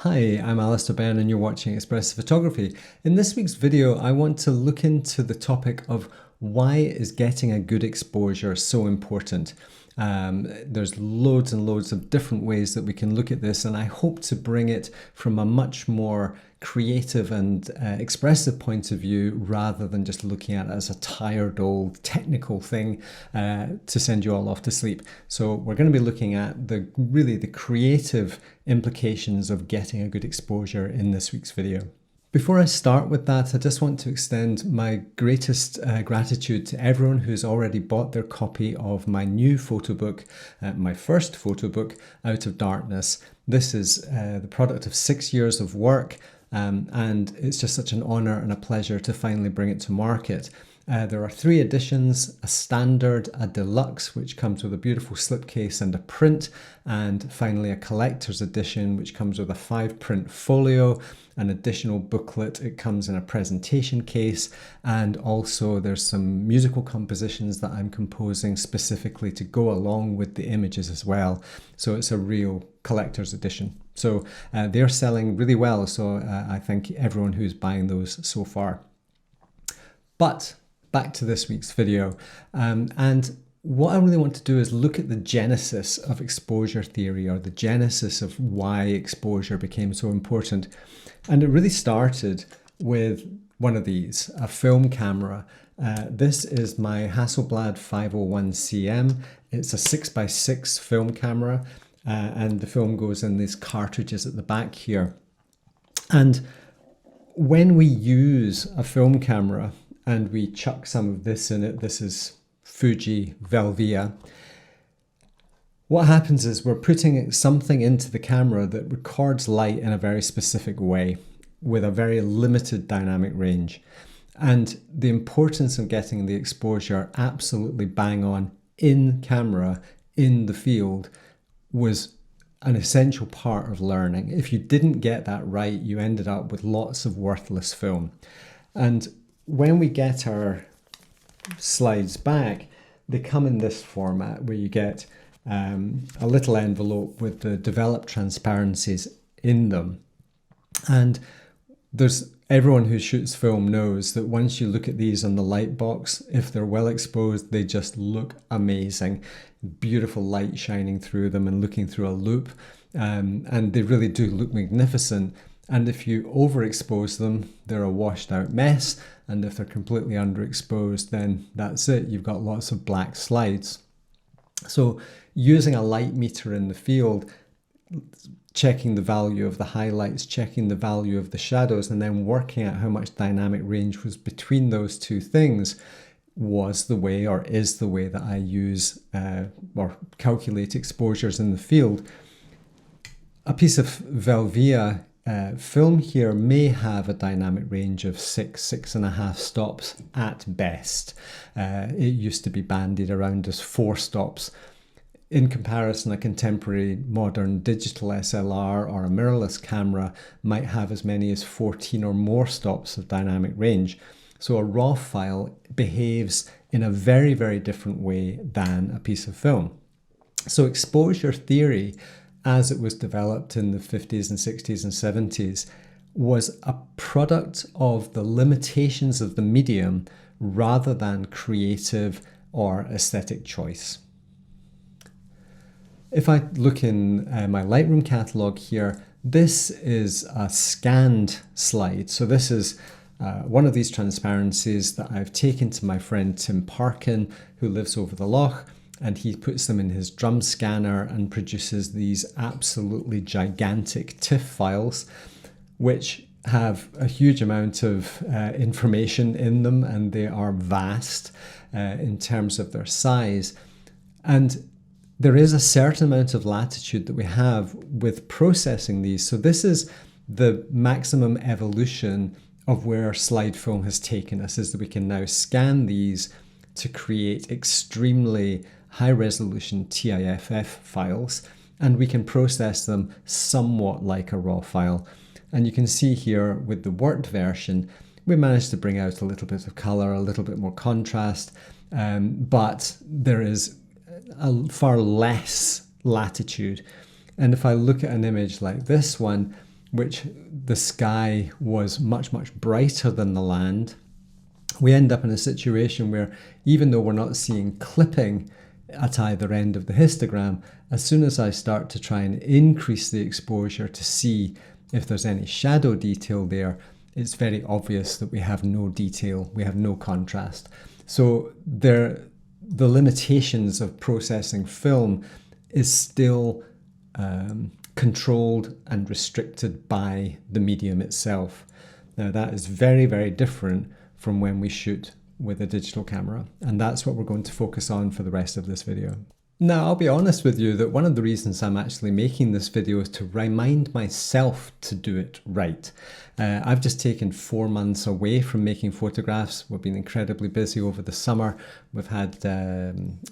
Hi, I'm Alister Benn and you're watching Expressive Photography. In this week's video, I want to look into the topic of why is getting a good exposure so important. There's loads and loads of different ways that we can look at this, and I hope to bring it from a much more creative and expressive point of view rather than just looking at it as a tired old technical thing to send you all off to sleep. So we're going to be looking at the creative implications of getting a good exposure in this week's video. Before I start with that, I just want to extend my greatest gratitude to everyone who's already bought their copy of my new photo book, my first photo book, Out of Darkness. This is the product of 6 years of work, and it's just such an honor and a pleasure to finally bring it to market. There are 3 editions, a standard, a deluxe, which comes with a beautiful slipcase and a print, and finally a collector's edition, which comes with a 5-print folio, an additional booklet. It comes in a presentation case, and also there's some musical compositions that I'm composing specifically to go along with the images as well. So it's a real collector's edition. So they're selling really well, so I thank everyone who's buying those so far. But back to this week's video, and what I really want to do is look at the genesis of exposure theory, or the genesis of why exposure became so important. And it really started with one of these, a film camera. This is my Hasselblad 501cm. It's a 6x6 film camera, and the film goes in these cartridges at the back here. And when we use a film camera and we chuck some of this in it, this is Fuji Velvia, what happens is we're putting something into the camera that records light in a very specific way with a very limited dynamic range. And the importance of getting the exposure absolutely bang on in camera, in the field, was an essential part of learning. If you didn't get that right, you ended up with lots of worthless film. And when we get our slides back, they come in this format where you get a little envelope with the developed transparencies in them. And everyone who shoots film knows that once you look at these on the light box, if they're well exposed, they just look amazing. Beautiful light shining through them and looking through a loop. And they really do look magnificent. And if you overexpose them, they're a washed out mess. And if they're completely underexposed, then that's it. You've got lots of black slides. So using a light meter in the field, checking the value of the highlights, checking the value of the shadows, and then working out how much dynamic range was between those two things was the way, or is the way, that I use or calculate exposures in the field. A piece of Velvia film here may have a dynamic range of 6.5 stops at best. It used to be bandied around as 4 stops. In comparison, a contemporary modern digital SLR or a mirrorless camera might have as many as 14 or more stops of dynamic range. So a RAW file behaves in a very, very different way than a piece of film. So exposure theory, as it was developed in the 50s and 60s and 70s, was a product of the limitations of the medium rather than creative or aesthetic choice. If I look in my Lightroom catalog here, this is a scanned slide. So this is one of these transparencies that I've taken to my friend Tim Parkin, who lives over the loch, and he puts them in his drum scanner and produces these absolutely gigantic TIFF files, which have a huge amount of information in them, and they are vast in terms of their size. And there is a certain amount of latitude that we have with processing these. So this is the maximum evolution of where slide film has taken us, is that we can now scan these to create extremely high resolution TIFF files, and we can process them somewhat like a RAW file. And you can see here with the Word version, we managed to bring out a little bit of color, a little bit more contrast, but there is far less latitude. And if I look at an image like this one, which the sky was much, much brighter than the land, we end up in a situation where even though we're not seeing clipping at either end of the histogram, as soon as I start to try and increase the exposure to see if there's any shadow detail there, it's very obvious that we have no detail, we have no contrast. So the limitations of processing film is still controlled and restricted by the medium itself. Now that is very, very different from when we shoot with a digital camera, and that's what we're going to focus on for the rest of this video. Now, I'll be honest with you that one of the reasons I'm actually making this video is to remind myself to do it right. I've just taken 4 months away from making photographs. We've been incredibly busy over the summer. We've had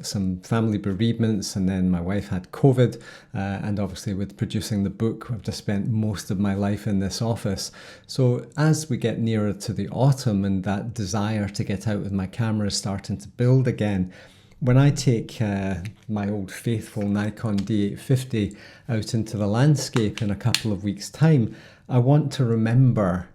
some family bereavements, and then my wife had COVID. And obviously with producing the book, I've just spent most of my life in this office. So as we get nearer to the autumn and that desire to get out with my camera is starting to build again, when I take my old faithful Nikon D850 out into the landscape in a couple of weeks' time, I want to remember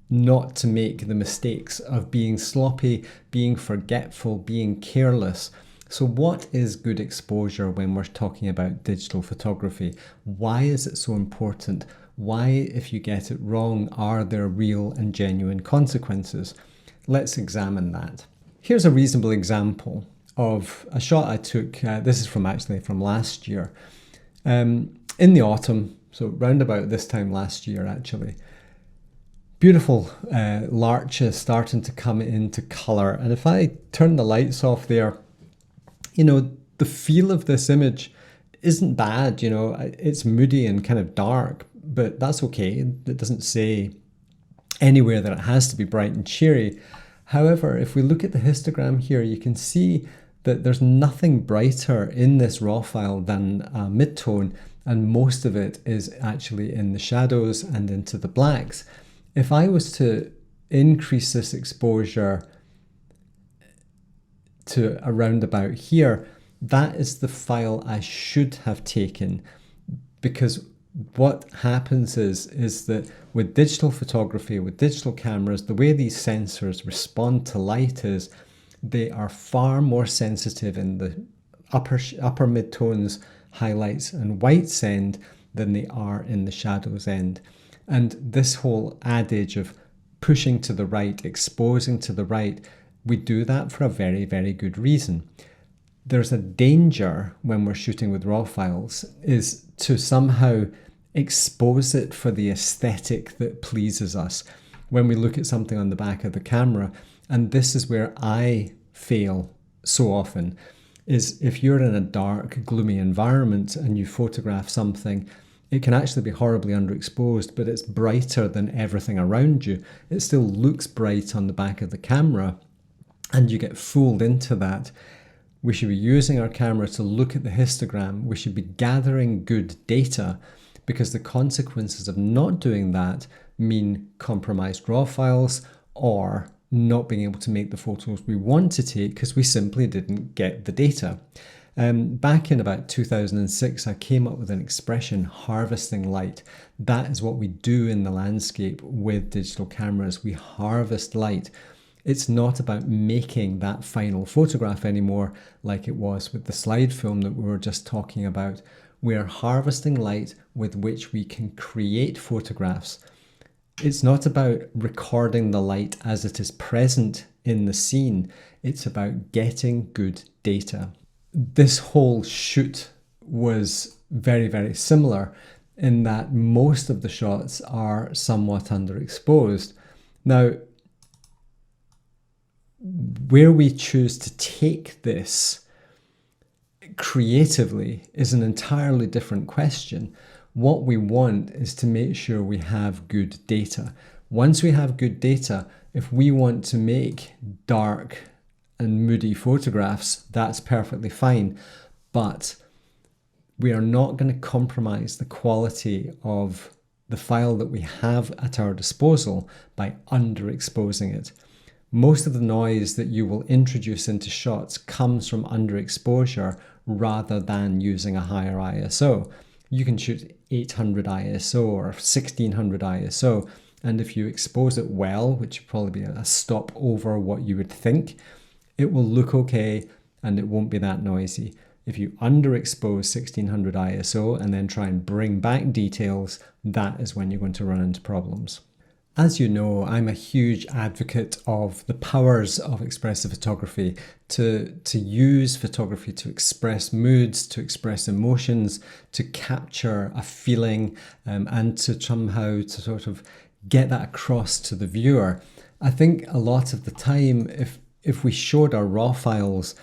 not to make the mistakes of being sloppy, being forgetful, being careless. So what is good exposure when we're talking about digital photography? Why is it so important? Why, if you get it wrong, are there real and genuine consequences? Let's examine that. Here's a reasonable example of a shot I took. This is from last year, in the autumn, so round about this time last year actually. Beautiful larches starting to come into colour, and if I turn the lights off there, you know, the feel of this image isn't bad. You know, it's moody and kind of dark, but that's okay. It doesn't say anywhere that it has to be bright and cheery. However, if we look at the histogram here, you can see that there's nothing brighter in this raw file than midtone, and most of it is actually in the shadows and into the blacks. If I was to increase this exposure to around about here, that is the file I should have taken, because what happens is that with digital photography, with digital cameras, the way these sensors respond to light is they are far more sensitive in the upper mid-tones, highlights and whites end than they are in the shadows end. And this whole adage of pushing to the right, exposing to the right, we do that for a very, very good reason. There's a danger when we're shooting with raw files is to somehow expose it for the aesthetic that pleases us when we look at something on the back of the camera. And this is where I fail so often, is if you're in a dark, gloomy environment and you photograph something, it can actually be horribly underexposed, but it's brighter than everything around you. It still looks bright on the back of the camera, and you get fooled into that. We should be using our camera to look at the histogram. We should be gathering good data, because the consequences of not doing that mean compromised raw files or not being able to make the photos we want to take because we simply didn't get the data. Back in about 2006, I came up with an expression, harvesting light. That is what we do in the landscape with digital cameras. We harvest light. It's not about making that final photograph anymore like it was with the slide film that we were just talking about. We are harvesting light with which we can create photographs. It's not about recording the light as it is present in the scene. It's about getting good data. This whole shoot was very, very similar in that most of the shots are somewhat underexposed. Now, where we choose to take this creatively is an entirely different question. What we want is to make sure we have good data. Once we have good data, if we want to make dark and moody photographs, that's perfectly fine. But we are not going to compromise the quality of the file that we have at our disposal by underexposing it. Most of the noise that you will introduce into shots comes from underexposure rather than using a higher ISO. You can shoot 800 ISO or 1600 ISO. And if you expose it well, which would probably be a stop over what you would think, it will look okay and it won't be that noisy. If you underexpose 1600 ISO and then try and bring back details, that is when you're going to run into problems. As you know, I'm a huge advocate of the powers of expressive photography to use photography to express moods, to express emotions, to capture a feeling, and to somehow to sort of get that across to the viewer. I think a lot of the time, if we showed our raw files,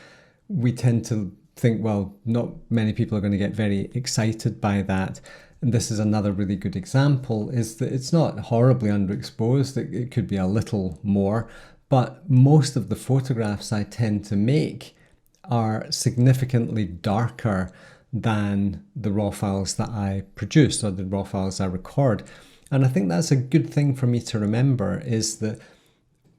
we tend to think, well, not many people are going to get very excited by that. And this is another really good example, is that it's not horribly underexposed. It could be a little more, but most of the photographs I tend to make are significantly darker than the raw files that I produce or the raw files I record. And I think that's a good thing for me to remember, is that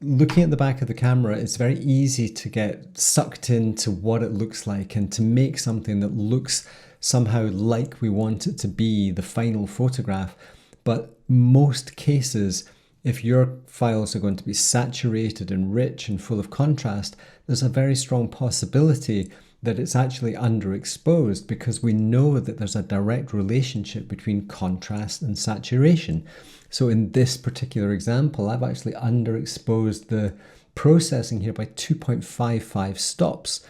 looking at the back of the camera, it's very easy to get sucked into what it looks like and to make something that looks somehow like we want it to be, the final photograph. But most cases, if your files are going to be saturated and rich and full of contrast, there's a very strong possibility that it's actually underexposed, because we know that there's a direct relationship between contrast and saturation. So in this particular example, I've actually underexposed the processing here by 2.55 stops,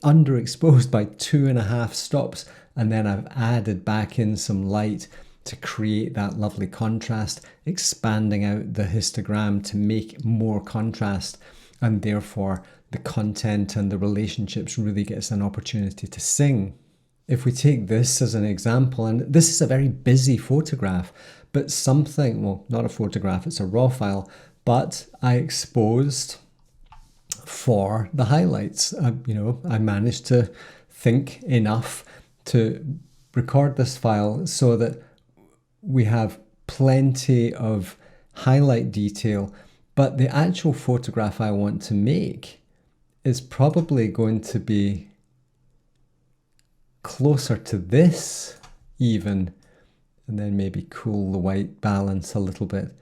underexposed by 2.5 stops, and then I've added back in some light to create that lovely contrast, expanding out the histogram to make more contrast, and therefore the content and the relationships really gets an opportunity to sing. If we take this as an example, and this is a very busy photograph, but something, well, not a photograph, it's a raw file, but I exposed for the highlights. I managed to think enough to record this file so that we have plenty of highlight detail, but the actual photograph I want to make is probably going to be closer to this even, and then maybe cool the white balance a little bit.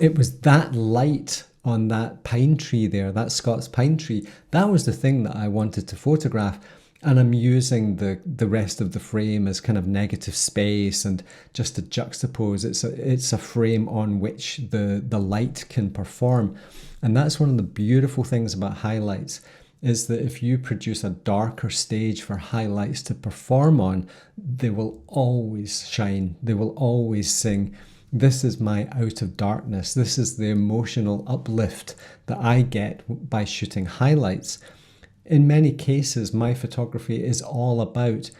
It was that light on that pine tree there, that Scots pine tree, that was the thing that I wanted to photograph. And I'm using the rest of the frame as kind of negative space and just to juxtapose. It's a frame on which the light can perform. And that's one of the beautiful things about highlights, is that if you produce a darker stage for highlights to perform on, they will always shine. They will always sing. This is my out of darkness. This is the emotional uplift that I get by shooting highlights. In many cases, my photography is all about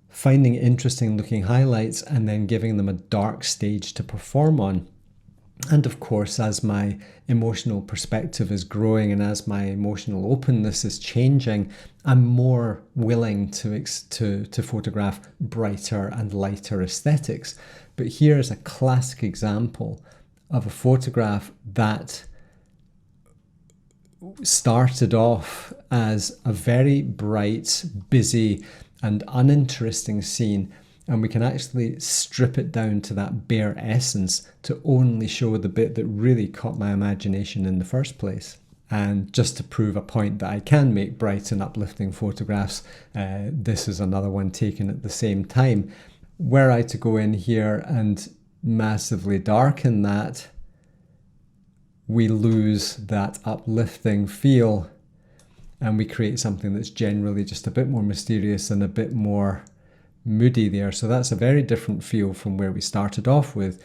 finding interesting looking highlights and then giving them a dark stage to perform on. And of course, as my emotional perspective is growing and as my emotional openness is changing, I'm more willing to photograph brighter and lighter aesthetics. But here is a classic example of a photograph that started off as a very bright, busy and uninteresting scene, and we can actually strip it down to that bare essence to only show the bit that really caught my imagination in the first place. And just to prove a point that I can make bright and uplifting photographs, this is another one taken at the same time. Were I to go in here and massively darken that, we lose that uplifting feel and we create something that's generally just a bit more mysterious and a bit more moody there. So that's a very different feel from where we started off with.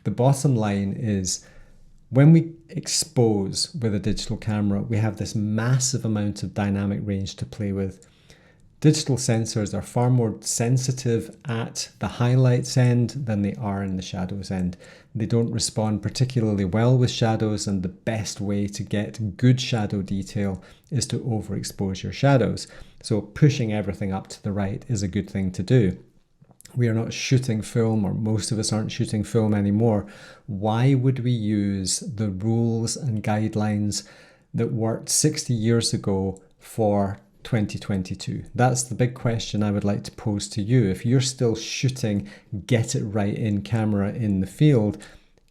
The bottom line is, when we expose with a digital camera, we have this massive amount of dynamic range to play with. Digital sensors are far more sensitive at the highlights end than they are in the shadows end. They don't respond particularly well with shadows, and the best way to get good shadow detail is to overexpose your shadows. So pushing everything up to the right is a good thing to do. We are not shooting film, or most of us aren't shooting film anymore. Why would we use the rules and guidelines that worked 60 years ago for 2022? That's the big question I would like to pose to you. If you're still shooting, get it right in camera in the field,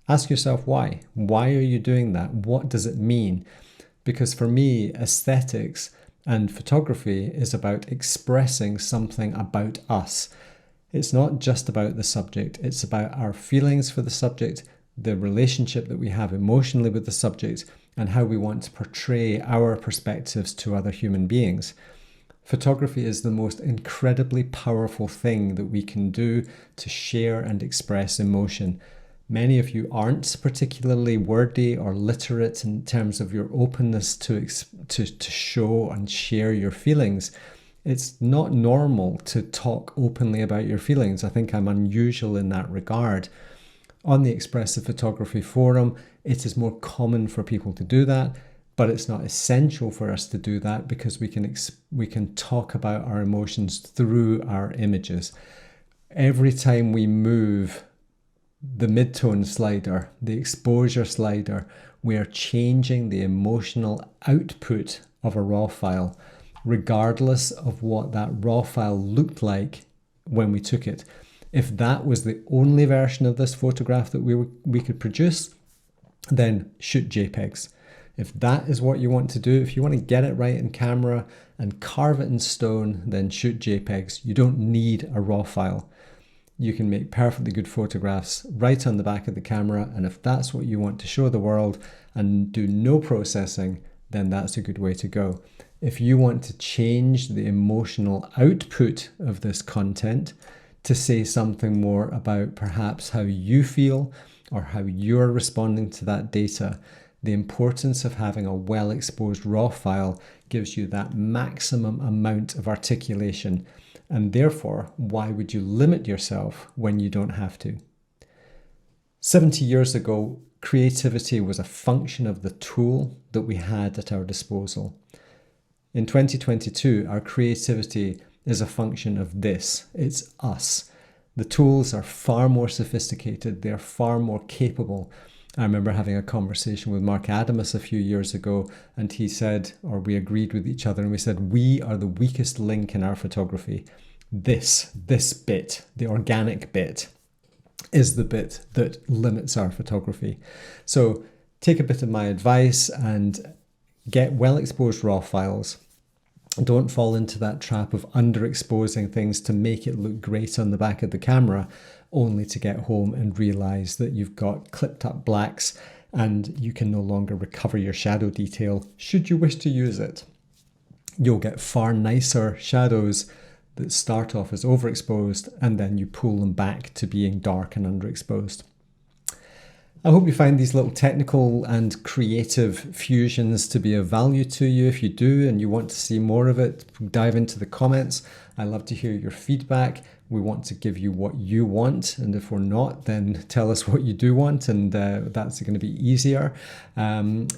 ask yourself why. Why are you doing that? What does it mean? Because for me, aesthetics and photography is about expressing something about us. It's not just about the subject, it's about our feelings for the subject, the relationship that we have emotionally with the subject, and how we want to portray our perspectives to other human beings. Photography is the most incredibly powerful thing that we can do to share and express emotion. Many of you aren't particularly wordy or literate in terms of your openness to show and share your feelings. It's not normal to talk openly about your feelings. I think I'm unusual in that regard. On the Expressive Photography Forum, it is more common for people to do that, but it's not essential for us to do that because we can talk about our emotions through our images. Every time we move the midtone slider, the exposure slider, we are changing the emotional output of a raw file, regardless of what that raw file looked like when we took it. If that was the only version of this photograph that we could produce, then shoot JPEGs. If that is what you want to do, if you want to get it right in camera and carve it in stone, then shoot JPEGs. You don't need a raw file. You can make perfectly good photographs right on the back of the camera, and if that's what you want to show the world and do no processing, then that's a good way to go. If you want to change the emotional output of this content to say something more about perhaps how you feel or how you're responding to that data, the importance of having a well-exposed raw file gives you that maximum amount of articulation. And therefore, why would you limit yourself when you don't have to? 70 years ago, creativity was a function of the tool that we had at our disposal. In 2022, our creativity is a function of this. It's us. The tools are far more sophisticated. They're far more capable. I remember having a conversation with Mark Adamus a few years ago, and he said, or we agreed with each other, and we said, we are the weakest link in our photography. This bit, the organic bit, is the bit that limits our photography. So take a bit of my advice and get well-exposed raw files. Don't fall into that trap of underexposing things to make it look great on the back of the camera, only to get home and realize that you've got clipped up blacks and you can no longer recover your shadow detail should you wish to use it. You'll get far nicer shadows that start off as overexposed and then you pull them back to being dark and underexposed. I hope you find these little technical and creative fusions to be of value to you. If you do and you want to see more of it, dive into the comments. I love to hear your feedback. We want to give you what you want, and if we're not, then tell us what you do want, and that's going to be easier.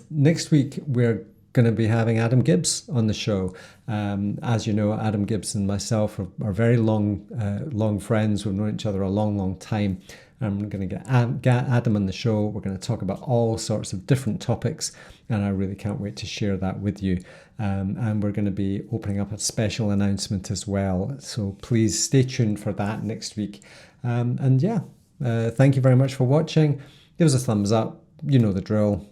Next week, we're going to be having Adam Gibbs on the show. As you know, Adam Gibbs and myself are very long friends. We've known each other a long time. I'm going to get Adam on the show. We're going to talk about all sorts of different topics, and I really can't wait to share that with you. And we're going to be opening up a special announcement as well. So please stay tuned for that next week. Thank you very much for watching. Give us a thumbs up. You know the drill.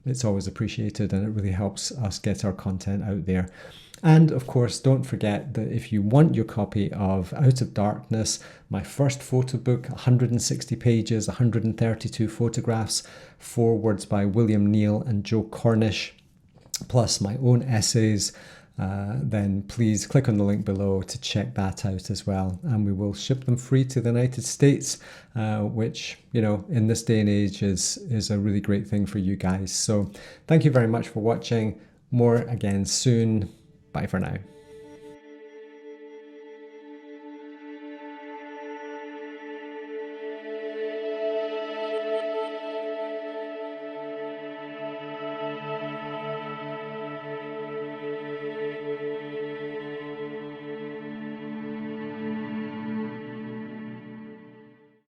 It's always appreciated, and it really helps us get our content out there. And of course, don't forget that if you want your copy of Out of Darkness, my first photo book, 160 pages, 132 photographs, forewords by William Neal and Joe Cornish, plus my own essays, then please click on the link below to check that out as well. And we will ship them free to the United States, which, you know, in this day and age is a really great thing for you guys. So thank you very much for watching. More again soon. Bye for now.